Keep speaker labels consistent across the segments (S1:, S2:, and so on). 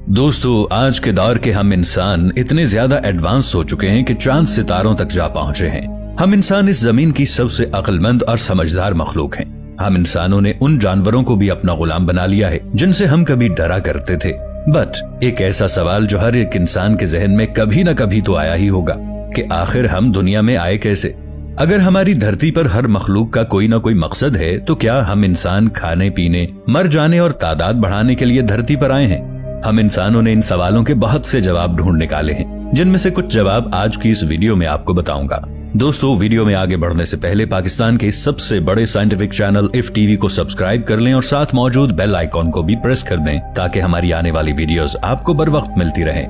S1: दोस्तों, आज के दौर के हम इंसान इतने ज्यादा एडवांस हो चुके हैं कि चांद सितारों तक जा पहुंचे हैं। हम इंसान इस जमीन की सबसे अक्लमंद और समझदार मखलूक हैं। हम इंसानों ने उन जानवरों को भी अपना गुलाम बना लिया है जिनसे हम कभी डरा करते थे। बट एक ऐसा सवाल जो हर एक इंसान के जहन में कभी न कभी तो आया ही होगा कि आखिर हम दुनिया में आए कैसे। अगर हमारी धरती पर हर मखलूक का कोई ना कोई मकसद है तो क्या हम इंसान खाने पीने, मर जाने और तादाद बढ़ाने के लिए धरती पर आए हैं? हम इंसानों ने इन सवालों के बहुत से जवाब ढूंढ निकाले हैं, जिनमें से कुछ जवाब आज की इस वीडियो में आपको बताऊंगा। दोस्तों, वीडियो में आगे बढ़ने से पहले पाकिस्तान के सबसे बड़े साइंटिफिक चैनल इफ टीवी को सब्सक्राइब कर लें और साथ मौजूद बेल आइकॉन को भी प्रेस कर दें ताकि हमारी आने वाली वीडियोस आपको बर वक्त मिलती रहें।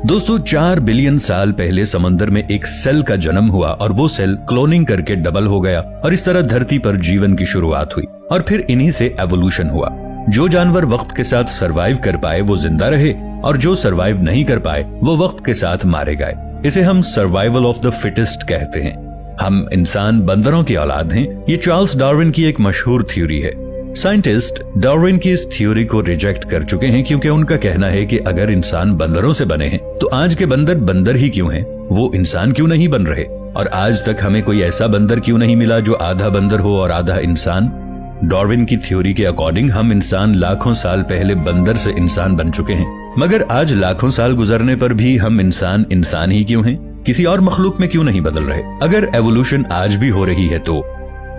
S1: दोस्तों, 4 बिलियन साल पहले समंदर में एक सेल का जन्म हुआ और वो सेल क्लोनिंग करके डबल हो गया और इस तरह धरती पर जीवन की शुरुआत हुई और फिर इन्हीं से एवोल्यूशन हुआ। जो जानवर वक्त के साथ सरवाइव कर पाए वो जिंदा रहे और जो सरवाइव नहीं कर पाए वो वक्त के साथ मारे गए। इसे हम सर्वाइवल ऑफ द फिटेस्ट कहते हैं। हम इंसान बंदरों की औलाद हैं। ये चार्ल्स डार्विन की एक मशहूर थ्योरी है। साइंटिस्ट डार्विन की इस थ्योरी को रिजेक्ट कर चुके हैं क्योंकि उनका कहना है कि अगर इंसान बंदरों से बने हैं तो आज के बंदर बंदर ही क्यों हैं, वो इंसान क्यों नहीं बन रहे, और आज तक हमें कोई ऐसा बंदर क्यों नहीं मिला जो आधा बंदर हो और आधा इंसान। डार्विन की थ्योरी के अकॉर्डिंग हम इंसान लाखों साल पहले बंदर से इंसान बन चुके हैं, मगर आज लाखों साल गुजरने पर भी हम इंसान ही क्यों हैं? किसी और मखलूक में क्यों नहीं बदल रहे? अगर एवोल्यूशन आज भी हो रही है तो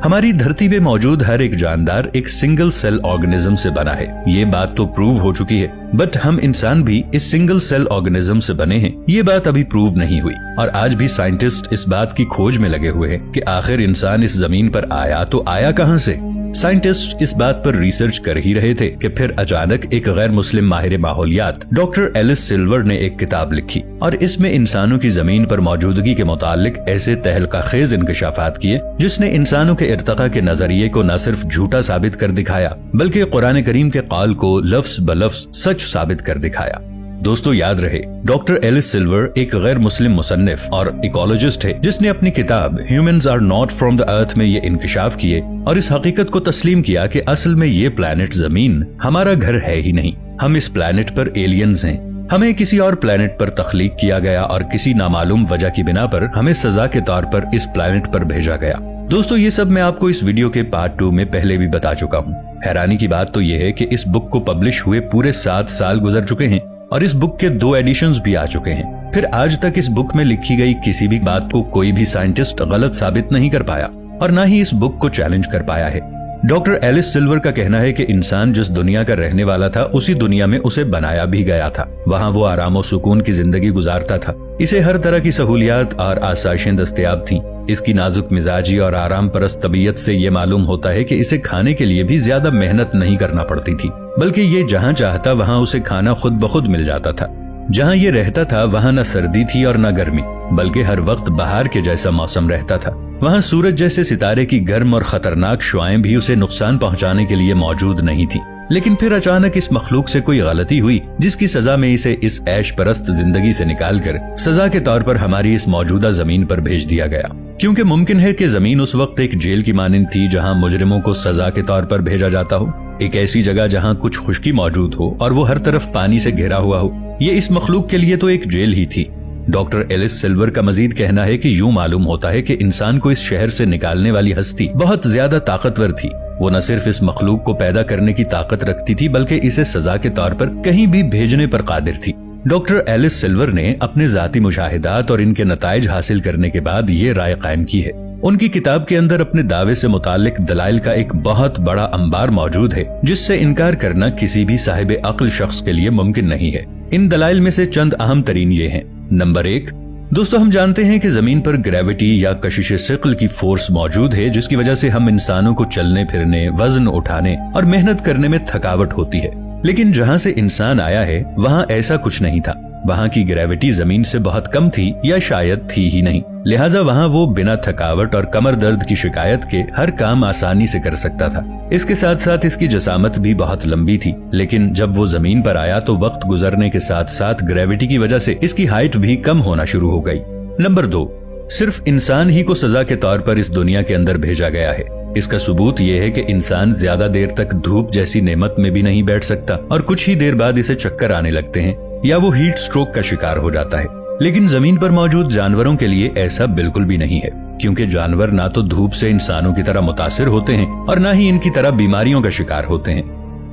S1: हमारी धरती पे मौजूद हर एक जानदार एक सिंगल सेल ऑर्गेनिज्म से बना है। ये बात तो प्रूव हो चुकी है, बट हम इंसान भी इस सिंगल सेल ऑर्गेनिज्म से बने हैं, ये बात अभी प्रूव नहीं हुई। और आज भी साइंटिस्ट इस बात की खोज में लगे हुए हैं कि आखिर इंसान इस जमीन पर आया तो आया कहां से। साइंटिस्ट इस बात पर रिसर्च कर ही रहे थे कि फिर अचानक एक गैर मुस्लिम माहिर माहौलियात डॉक्टर एलिस सिल्वर ने एक किताब लिखी और इसमें इंसानों की जमीन पर मौजूदगी के मुतालिक ऐसे तहलका खेज इंकशाफात किए जिसने इंसानों के इर्तका के नजरिए को न सिर्फ झूठा साबित कर दिखाया बल्कि कुरान करीम के कौल को लफ्ज ब लफ्ज सच साबित कर दिखाया। दोस्तों, याद रहे, डॉक्टर एलिस सिल्वर एक गैर मुस्लिम मुसन्निफ और इकोलॉजिस्ट है जिसने अपनी किताब humans are not from the earth में ये इंकशाफ किए और इस हकीकत को तस्लीम किया कि असल में ये प्लैनेट जमीन हमारा घर है ही नहीं। हम इस प्लैनेट पर एलियंस हैं। हमें किसी और प्लैनेट पर तख्लीक किया गया और किसी नामालूम वजह की बिना पर हमें सजा के तौर पर इस प्लैनेट पर भेजा गया। दोस्तों, ये सब मैं आपको इस वीडियो के पार्ट 2 में पहले भी बता चुका हूँ। हैरानी की बात तो ये है कि इस बुक को पब्लिश हुए पूरे 7 साल गुजर चुके हैं और इस बुक के 2 एडिशंस भी आ चुके हैं। फिर आज तक इस बुक में लिखी गई किसी भी बात को कोई भी साइंटिस्ट गलत साबित नहीं कर पाया और न ही इस बुक को चैलेंज कर पाया है। डॉक्टर एलिस सिल्वर का कहना है कि इंसान जिस दुनिया का रहने वाला था उसी दुनिया में उसे बनाया भी गया था। वहाँ वो आराम और सुकून की जिंदगी गुजारता था। इसे हर तरह की सहूलियात और आसाइशें दस्तयाब थीं। इसकी नाजुक मिजाजी और आराम परस्त तबीयत से ये मालूम होता है कि इसे खाने के लिए भी ज्यादा मेहनत नहीं करना पड़ती थी, बल्कि ये जहाँ चाहता वहाँ उसे खाना खुद ब खुद मिल जाता था। जहाँ ये रहता था वहाँ न सर्दी थी और न गर्मी, बल्कि हर वक्त बाहर के जैसा मौसम रहता था। वहाँ सूरज जैसे सितारे की गर्म और खतरनाक शुआएं भी उसे नुकसान पहुँचाने के लिए मौजूद नहीं थी। लेकिन फिर अचानक इस मखलूक से कोई गलती हुई जिसकी सजा में इसे इस ऐश परस्त जिंदगी से निकालकर सजा के तौर पर हमारी इस मौजूदा जमीन पर भेज दिया गया। क्योंकि मुमकिन है कि जमीन उस वक्त एक जेल की मानिंद थी जहां मुजरिमों को सजा के तौर पर भेजा जाता हो, एक ऐसी जगह जहां कुछ खुश्की मौजूद हो और वो हर तरफ पानी से घिरा हुआ हो। ये इस मखलूक के लिए तो एक जेल ही थी। डॉक्टर एलिस सिल्वर का मजीद कहना है कि यूं मालूम होता है कि इंसान को इस शहर से निकालने वाली हस्ती बहुत ज्यादा ताकतवर थी। वो न सिर्फ इस मखलूक को पैदा करने की ताकत रखती थी बल्कि इसे सजा के तौर पर कहीं भी भेजने पर कादिर थी। डॉक्टर एलिस सिल्वर ने अपने जाती मुशाहिदात और इनके नताइज हासिल करने के बाद ये राय कायम की है। उनकी किताब के अंदर अपने दावे से मुतालिक दलाइल का एक बहुत बड़ा अंबार मौजूद है जिससे इनकार करना किसी भी साहिब अक्ल शख्स के लिए मुमकिन नहीं है। इन दलाइल में से चंद अहम तरीन ये हैं। नंबर 1, दोस्तों, हम जानते हैं कि जमीन पर ग्रेविटी या कशिश सिक्ल की फोर्स मौजूद है जिसकी वजह से हम इंसानों को चलने फिरने, वजन उठाने और मेहनत करने में थकावट होती है। लेकिन जहाँ से इंसान आया है वहाँ ऐसा कुछ नहीं था। वहाँ की ग्रेविटी जमीन से बहुत कम थी या शायद थी ही नहीं, लिहाजा वहाँ वो बिना थकावट और कमर दर्द की शिकायत के हर काम आसानी से कर सकता था। इसके साथ साथ इसकी जसामत भी बहुत लंबी थी। लेकिन जब वो जमीन पर आया तो वक्त गुजरने के साथ साथ ग्रेविटी की वजह से इसकी हाइट भी कम होना शुरू हो गई। नंबर 2, सिर्फ इंसान ही को सजा के तौर पर इस दुनिया के अंदर भेजा गया है। इसका सबूत यह है कि इंसान ज्यादा देर तक धूप जैसी नेमत में भी नहीं बैठ सकता और कुछ ही देर बाद इसे चक्कर आने लगते हैं या वो हीट स्ट्रोक का शिकार हो जाता है। लेकिन जमीन पर मौजूद जानवरों के लिए ऐसा बिल्कुल भी नहीं है, क्योंकि जानवर ना तो धूप से इंसानों की तरह मुतासिर होते हैं और ना ही इनकी तरह बीमारियों का शिकार होते हैं।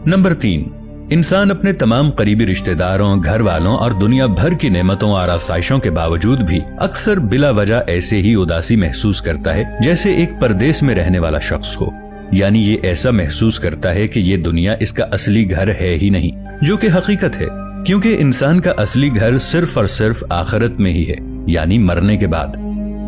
S1: नंबर 3, इंसान अपने तमाम करीबी रिश्तेदारों, घर वालों और दुनिया भर की नेमतों और आसाइशों के बावजूद भी अक्सर बिला वजह ऐसे ही उदासी महसूस करता है जैसे एक परदेश में रहने वाला शख्स हो। यानी ये ऐसा महसूस करता है कि ये दुनिया इसका असली घर है ही नहीं, जो कि हकीकत है, क्योंकि इंसान का असली घर सिर्फ और सिर्फ आखिरत में ही है, यानी मरने के बाद।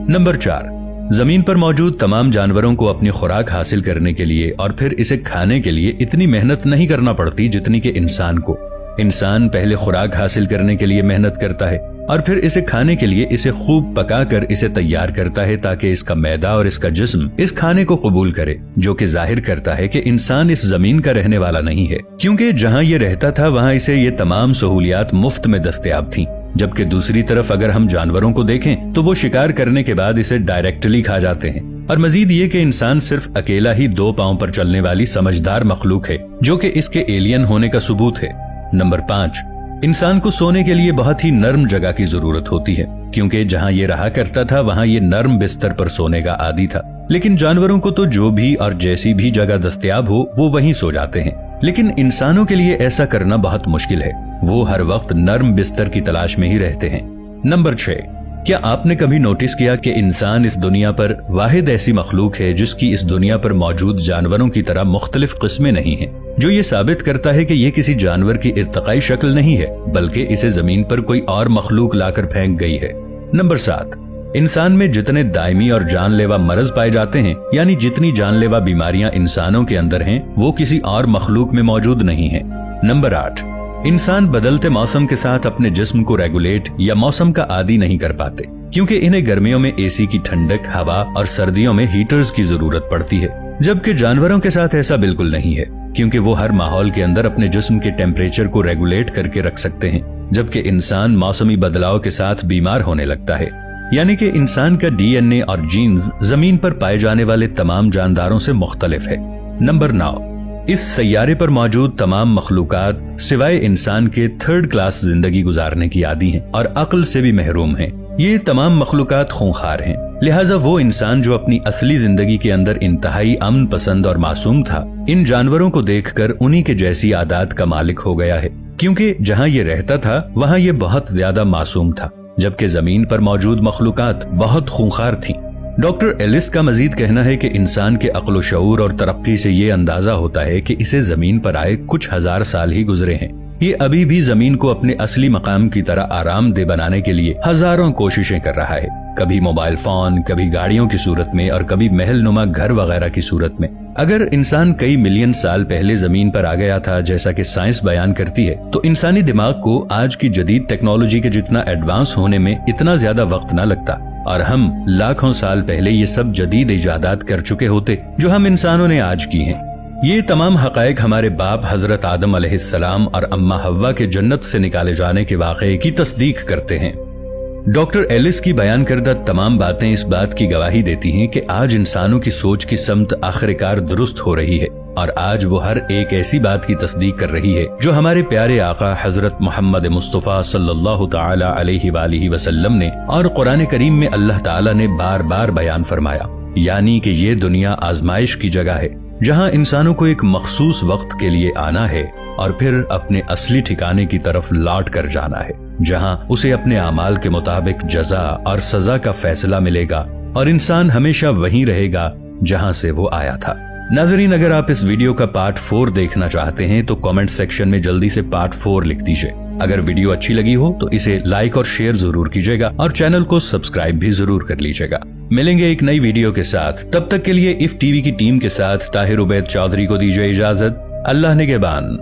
S1: नंबर 4, जमीन पर मौजूद तमाम जानवरों को अपनी खुराक हासिल करने के लिए और फिर इसे खाने के लिए इतनी मेहनत नहीं करना पड़ती जितनी कि इंसान को। इंसान पहले खुराक हासिल करने के लिए मेहनत करता है और फिर इसे खाने के लिए इसे खूब पकाकर इसे तैयार करता है ताकि इसका मैदा और इसका जिस्म इस खाने को कबूल करे, जो कि जाहिर करता है कि इंसान इस जमीन का रहने वाला नहीं है, क्योंकि जहाँ ये रहता था वहाँ इसे ये तमाम सहूलियात मुफ्त में दस्तयाब थीं। जबकि दूसरी तरफ अगर हम जानवरों को देखें तो वो शिकार करने के बाद इसे डायरेक्टली खा जाते हैं। और मजीद ये कि इंसान सिर्फ अकेला ही 2 पांव पर चलने वाली समझदार मखलूक है, जो कि इसके एलियन होने का सबूत है। नंबर 5, इंसान को सोने के लिए बहुत ही नर्म जगह की जरूरत होती है, क्योंकि जहाँ ये रहा करता था वहाँ ये नर्म बिस्तर पर सोने का आदी था। लेकिन जानवरों को तो जो भी और जैसी भी जगह दस्तयाब हो वो वहीं सो जाते हैं, लेकिन इंसानों के लिए ऐसा करना बहुत मुश्किल है। वो हर वक्त नर्म बिस्तर की तलाश में ही रहते हैं। नंबर 6, क्या आपने कभी नोटिस किया कि इंसान इस दुनिया पर वाहिद ऐसी मखलूक है जिसकी इस दुनिया पर मौजूद जानवरों की तरह मुख्तलिफ किस्में नहीं हैं, जो ये साबित करता है कि ये किसी जानवर की इर्तकाई शक्ल नहीं है, बल्कि इसे जमीन पर कोई और मखलूक लाकर फेंक गई है। नंबर 7, इंसान में जितने दायमी और जानलेवा मर्ज पाए जाते हैं, यानी जितनी जानलेवा बीमारियां इंसानों के अंदर हैं, वो किसी और मखलूक में मौजूद नहीं है। नंबर 8, इंसान बदलते मौसम के साथ अपने जिस्म को रेगुलेट या मौसम का आदी नहीं कर पाते, क्योंकि इन्हें गर्मियों में एसी की ठंडक, हवा और सर्दियों में हीटर्स की जरूरत पड़ती है। जबकि जानवरों के साथ ऐसा बिल्कुल नहीं है, क्योंकि वो हर माहौल के अंदर अपने जिस्म के टेम्परेचर को रेगुलेट करके रख सकते हैं, जबकि इंसान मौसमी बदलाव के साथ बीमार होने लगता है। यानी कि इंसान का डीएनए और जीन्स जमीन पर पाए जाने वाले तमाम जानदारों से मुख्तलिफ है। नंबर 9, इस सैयारे पर मौजूद तमाम मखलूकात सिवाय इंसान के 3rd क्लास जिंदगी गुजारने की आदी हैं और अक्ल से भी महरूम हैं। ये तमाम मखलूकात खूंखार हैं, लिहाजा वो इंसान जो अपनी असली जिंदगी के अंदर इंतहाई अमन पसंद और मासूम था, इन जानवरों को देखकर उन्हीं के जैसी आदत का मालिक हो गया है, क्योंकि जहाँ ये रहता था वहाँ ये बहुत ज्यादा मासूम था, जबकि जमीन पर मौजूद मखलूकात बहुत खूंखार थीं। डॉक्टर एलिस का मजीद कहना है कि इंसान के अक्ल शऊर और तरक्की से ये अंदाजा होता है कि इसे जमीन पर आए कुछ हजार साल ही गुजरे हैं। ये अभी भी जमीन को अपने असली मकाम की तरह आरामदेह बनाने के लिए हजारों कोशिशें कर रहा है, कभी मोबाइल फोन, कभी गाड़ियों की सूरत में और कभी महल नुमा घर वगैरह की सूरत में। अगर इंसान कई मिलियन साल पहले जमीन पर आ गया था, जैसा कि साइंस बयान करती है, तो इंसानी दिमाग को आज की जदीद टेक्नोलॉजी के जितना एडवांस होने में इतना ज्यादा वक्त न लगता और हम लाखों साल पहले ये सब जदीद इजादात कर चुके होते जो हम इंसानों ने आज की हैं। ये तमाम हकायक हमारे बाप हजरत आदम अलैहिस्सलाम और अम्मा हव्वा के जन्नत से निकाले जाने के वाक़े की तस्दीक करते हैं। डॉक्टर एलिस की बयान करदा तमाम बातें इस बात की गवाही देती हैं कि आज इंसानों की सोच की समत आखिरकार दुरुस्त हो रही है और आज वो हर एक ऐसी बात की तस्दीक कर रही है जो हमारे प्यारे आका हजरत मोहम्मद मुस्तफ़ा सल्लल्लाहु तआला अलैहि वालिहि वसल्लम ने और कुरान करीम में अल्लाह ताला ने बार बार बयान फरमाया, यानी कि ये दुनिया आजमाइश की जगह है जहाँ इंसानों को एक मखसूस वक्त के लिए आना है और फिर अपने असली ठिकाने की तरफ लौट कर जाना है, जहाँ उसे अपने आमाल के मुताबिक जजा और सजा का फैसला मिलेगा और इंसान हमेशा वहीं रहेगा जहाँ से वो आया था। नाज़रीन, अगर आप इस वीडियो का पार्ट 4 देखना चाहते हैं तो कमेंट सेक्शन में जल्दी से पार्ट 4 लिख दीजिए। अगर वीडियो अच्छी लगी हो तो इसे लाइक और शेयर जरूर कीजिएगा और चैनल को सब्सक्राइब भी जरूर कर लीजिएगा। मिलेंगे एक नई वीडियो के साथ, तब तक के लिए इफ टीवी की टीम के साथ ताहिर उबैद चौधरी को दीजिए इजाजत। अल्लाह निगहबान।